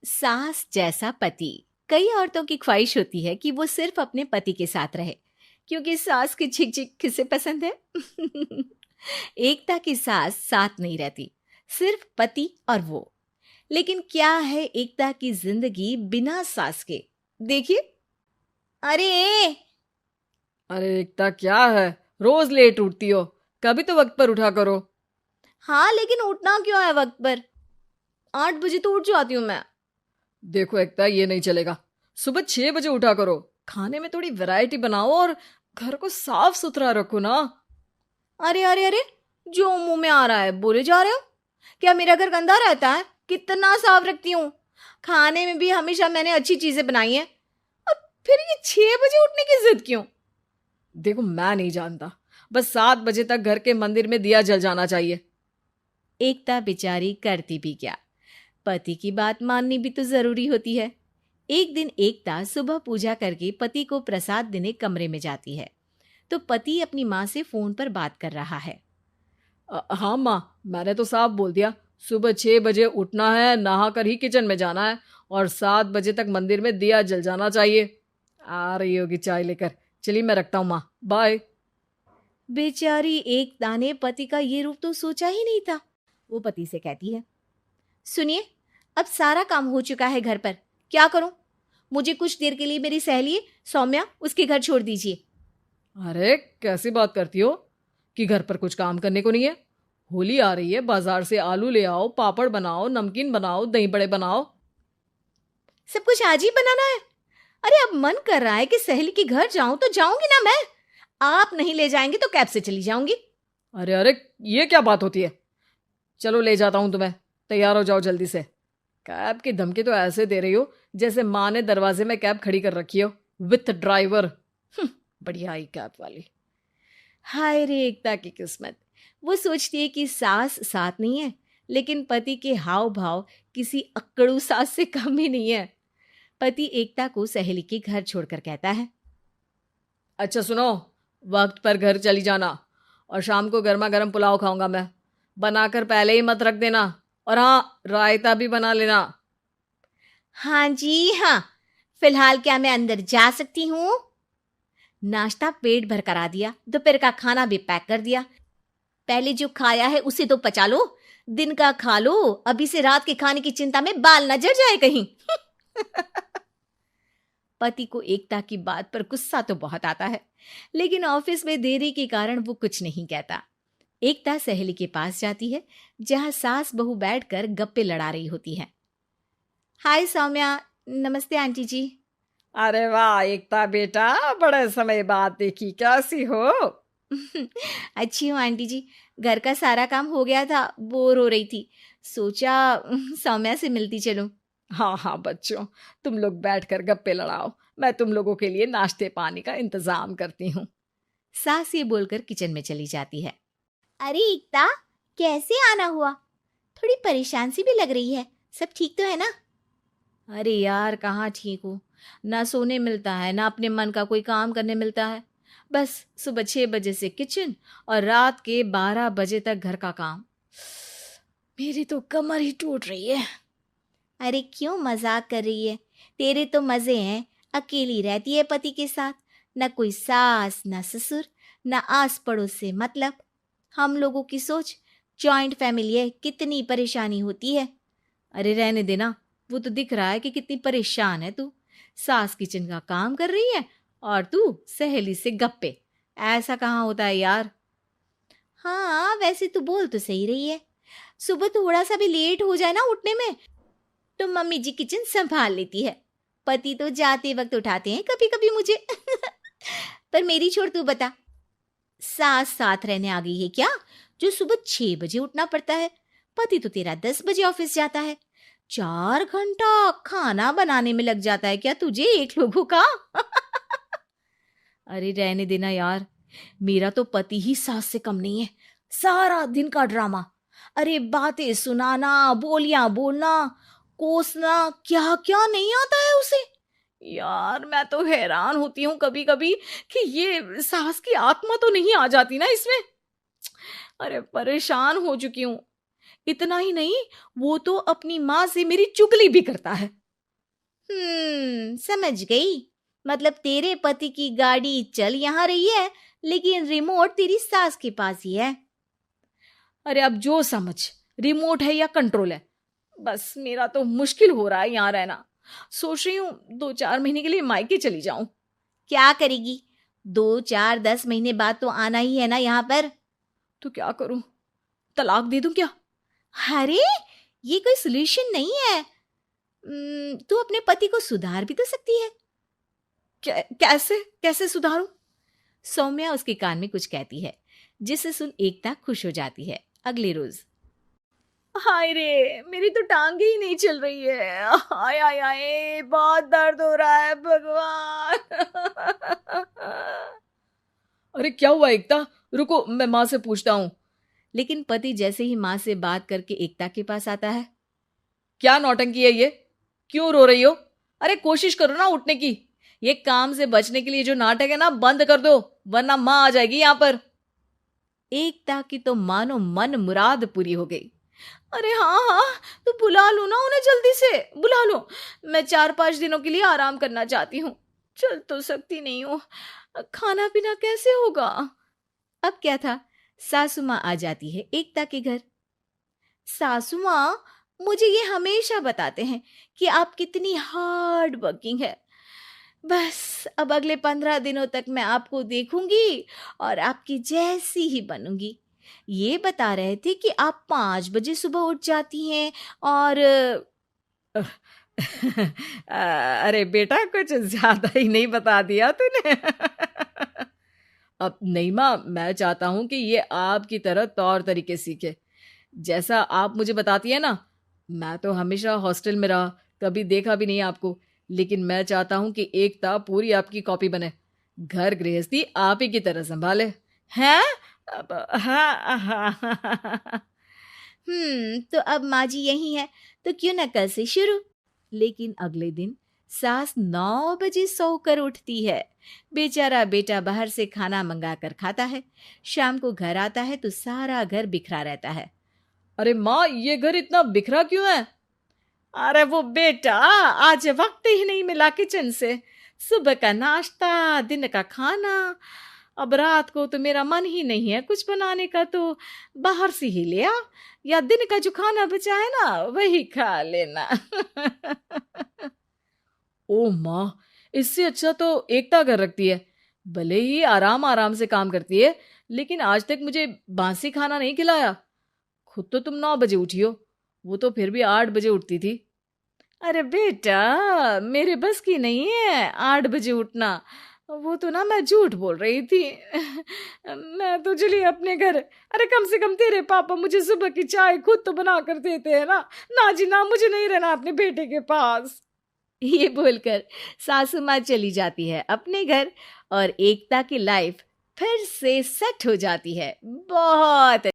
सास जैसा पति। कई औरतों की ख्वाहिश होती है कि वो सिर्फ अपने पति के साथ रहे, क्योंकि सास की झिक झिक किसे पसंद है। एकता की सास साथ नहीं रहती, सिर्फ पति और वो। लेकिन क्या है एकता की जिंदगी बिना सास के? देखिए। अरे अरे एकता, क्या है? रोज लेट उठती हो। कभी तो वक्त पर उठा करो। हाँ, लेकिन उठना क्यों है वक्त पर? 8 बजे तो उठ जाती हूँ मैं। देखो एकता, ये नहीं चलेगा। सुबह 6 बजे उठा करो। खाने में थोड़ी वैरायटी बनाओ और घर को साफ सुथरा रखो ना। अरे अरे अरे, जो मुंह में आ रहा है बोले जा रहे हो। क्या मेरा घर गंदा रहता है? कितना साफ रखती हूँ। खाने में भी हमेशा मैंने अच्छी चीजें बनाई हैं। और फिर ये 6 बजे उठने की जिद क्यों? देखो, मैं नहीं जानता। बस 7 बजे तक घर के मंदिर में दिया जल जाना चाहिए। एकता बेचारी करती भी क्या, पति की बात माननी भी तो जरूरी होती है। एक दिन एकता सुबह पूजा करके पति को प्रसाद देने कमरे में जाती है, तो पति अपनी माँ से फोन पर बात कर रहा है। हाँ माँ, मैंने तो साफ बोल दिया। सुबह 6 बजे उठना है, नहा कर ही किचन में जाना है और 7 बजे तक मंदिर में दिया जल जाना चाहिए। आ रही होगी चाय लेकर। चलिए, मैं रखता हूँ माँ, बाय। बेचारी एकता ने पति का ये रूप तो सोचा ही नहीं था। वो पति से कहती है, सुनिए, अब सारा काम हो चुका है घर पर, क्या करूं? मुझे कुछ देर के लिए मेरी सहेली सौम्या उसके घर छोड़ दीजिए। अरे कैसी बात करती हो कि घर पर कुछ काम करने को नहीं है? होली आ रही है, बाजार से आलू ले आओ, पापड़ बनाओ, नमकीन बनाओ, दही बड़े बनाओ। सब कुछ आज ही बनाना है? अरे अब मन कर रहा है कि सहेली के घर जाऊं तो जाऊंगी ना मैं। आप नहीं ले जाएंगे तो कैब से चली जाऊंगी। अरे अरे, ये क्या बात होती है? चलो ले जाता हूँ तुम्हें। तैयार हो जाओ जल्दी से। कैब की धमकी तो ऐसे दे रही हो जैसे माँ ने दरवाजे में कैब खड़ी कर रखी हो, विथ ड्राइवर। बढ़िया आई कैब वाली। हाय रे एकता की किस्मत। वो सोचती है कि सास साथ नहीं है, लेकिन पति के हाव भाव किसी अक्कड़ू सास से कम ही नहीं है। पति एकता को सहेली के घर छोड़कर कहता है, अच्छा सुनो, वक्त पर घर चली जाना और शाम को गर्मा गर्म पुलाव खाऊंगा मैं। बनाकर पहले ही मत रख देना। और हाँ, रायता भी बना लेना। हाँ जी हाँ, फिलहाल क्या मैं अंदर जा सकती हूँ? नाश्ता पेट भर करा दिया, दोपहर का खाना भी पैक कर दिया। पहले जो खाया है उसे तो पचा लो, दिन का खा लो, अभी से रात के खाने की चिंता में बाल न जल जाए कहीं। पति को एकता की बात पर गुस्सा तो बहुत आता है, लेकिन ऑफिस में देरी के कारण वो कुछ नहीं कहता। एकता सहेली के पास जाती है, जहां सास बहू बैठकर गप्पे लड़ा रही होती है। हाय सौम्या। नमस्ते आंटी जी। अरे वाह एकता बेटा, बड़े समय बाद देखी, कैसी हो? अच्छी हूँ आंटी जी। घर का सारा काम हो गया था, बोर हो रही थी, सोचा सौम्या से मिलती चलूं। हाँ हाँ बच्चों, तुम लोग बैठकर गप्पे लड़ाओ। मैं तुम लोगों के लिए नाश्ते पानी का इंतजाम करती हूँ। सास ये बोलकर किचन में चली जाती है। अरे एकता, कैसे आना हुआ? थोड़ी परेशान सी भी लग रही है, सब ठीक तो है ना? अरे यार, कहाँ ठीक हूँ। ना सोने मिलता है, ना अपने मन का कोई काम करने मिलता है। बस सुबह 6 बजे से किचन और रात के 12 बजे तक घर का काम। मेरी तो कमर ही टूट रही है। अरे क्यों मजाक कर रही है? तेरे तो मजे हैं, अकेली रहती है पति के साथ, न कोई सास न ससुर, न आस पड़ोस से मतलब। हम लोगों की सोच, जॉइंट फैमिली है, कितनी परेशानी होती है। अरे रहने देना, वो तो दिख रहा है कि कितनी परेशान है तू। सास किचन का काम कर रही है और तू सहेली से गप्पे। ऐसा कहाँ होता है यार। हाँ वैसे तू बोल तो सही रही है। सुबह थोड़ा सा भी लेट हो जाए ना उठने में, तो मम्मी जी किचन संभाल लेती है। पति तो जाते वक्त उठाते हैं कभी कभी मुझे। पर मेरी छोड़, तू बता, सास साथ रहने आ गई है क्या, जो सुबह 6 बजे उठना पड़ता है? पति तो तेरा 10 बजे ऑफिस जाता है। 4 घंटा खाना बनाने में लग जाता है क्या तुझे एक लोगों का? अरे रहने देना यार, मेरा तो पति ही सास से कम नहीं है। सारा दिन का ड्रामा, अरे बातें सुनाना, बोलियां बोलना, कोसना, क्या क्या नहीं आता है उसे। यार मैं तो हैरान होती हूँ कभी कभी कि ये सास की आत्मा तो नहीं आ जाती ना इसमें। अरे परेशान हो चुकी हूँ। इतना ही नहीं, वो तो अपनी माँ से मेरी चुगली भी करता है। समझ गई। मतलब तेरे पति की गाड़ी चल यहाँ रही है, लेकिन रिमोट तेरी सास के पास ही है। अरे अब जो समझ, रिमोट है या कंट्रोल है, बस मेरा तो मुश्किल हो रहा है यहाँ रहना। सोच रही हूँ 2-4 महीने के लिए मायके चली जाऊं। क्या करेगी? 2-4-10 महीने बाद तो आना ही है ना यहाँ पर। तो क्या करूं, तलाक दे दूं क्या? अरे ये कोई सोल्यूशन नहीं है। तू अपने पति को सुधार भी तो सकती है। कैसे कैसे सुधारूं? सौम्या उसके कान में कुछ कहती है, जिसे सुन एकता खुश हो जाती है। अगले रोज, हाय रे, मेरी तो टांगे ही नहीं चल रही है। हाय हाय हाय, बहुत दर्द हो रहा है भगवान। अरे क्या हुआ एकता, रुको मैं माँ से पूछता हूँ। लेकिन पति जैसे ही माँ से बात करके एकता के पास आता है। क्या नौटंकी है ये, क्यों रो रही हो? अरे कोशिश करो ना उठने की। ये काम से बचने के लिए जो नाटक है ना, बंद कर दो, वरना माँ आ जाएगी यहाँ पर। एकता की तो मानो मन मुराद पूरी हो गई। अरे हाँ हाँ, तो बुला लो ना उन्हें, जल्दी से बुला लो। मैं 4-5 दिनों के लिए आराम करना चाहती हूँ, चल तो सकती नहीं हूँ। खाना पीना कैसे होगा? अब क्या था, सासू माँ आ जाती है एकता के घर। सासू माँ, मुझे ये हमेशा बताते हैं कि आप कितनी हार्ड वर्किंग है। बस अब अगले 15 दिनों तक मैं आपको देखूंगी और आपकी जैसी ही बनूंगी। ये बता रहे थे कि आप 5 बजे सुबह उठ जाती हैं और अरे बेटा, कुछ ज्यादा ही नहीं बता दिया तूने। अब नहीं माँ, मैं चाहता हूं कि ये आपकी तरह तौर तरीके सीखे, जैसा आप मुझे बताती है ना। मैं तो हमेशा हॉस्टल में रहा, कभी देखा भी नहीं आपको, लेकिन मैं चाहता हूं कि एकता पूरी आपकी कॉपी बने, घर गृहस्थी आप ही की तरह संभाले। हैं? हाँ हाँ। तो अब माँ जी यही है, तो क्यों ना कल से शुरू। लेकिन अगले दिन सास 9 बजे सोकर उठती है। बेचारा बेटा बाहर से खाना मंगा कर खाता है। शाम को घर आता है तो सारा घर बिखरा रहता है। अरे माँ, ये घर इतना बिखरा क्यों है? अरे वो बेटा, आज वक्त ही नहीं मिला किचन से। सुबह का नाश्ता, दिन का खाना, अब रात को तो मेरा मन ही नहीं है कुछ बनाने का, तो बाहर से ही ले आ, या दिन का जो खाना बचा है ना वही खा लेना। ओ माँ, इससे अच्छा तो एकता कर रखती है। भले ही आराम आराम से काम करती है, लेकिन आज तक मुझे बासी खाना नहीं खिलाया। खुद तो तुम 9 बजे उठी हो, वो तो फिर भी 8 बजे उठती थी। अरे बेटा, मेरे बस की नहीं है 8 बजे उठना, वो तो ना मैं झूठ बोल रही थी। मैं तो चली अपने घर। अरे कम से कम तेरे पापा मुझे सुबह की चाय खुद तो बना कर देते हैं ना। ना जी ना, मुझे नहीं रहना अपने बेटे के पास। ये बोलकर सासू माँ चली जाती है अपने घर और एकता की लाइफ फिर से सेट हो जाती है। बहुत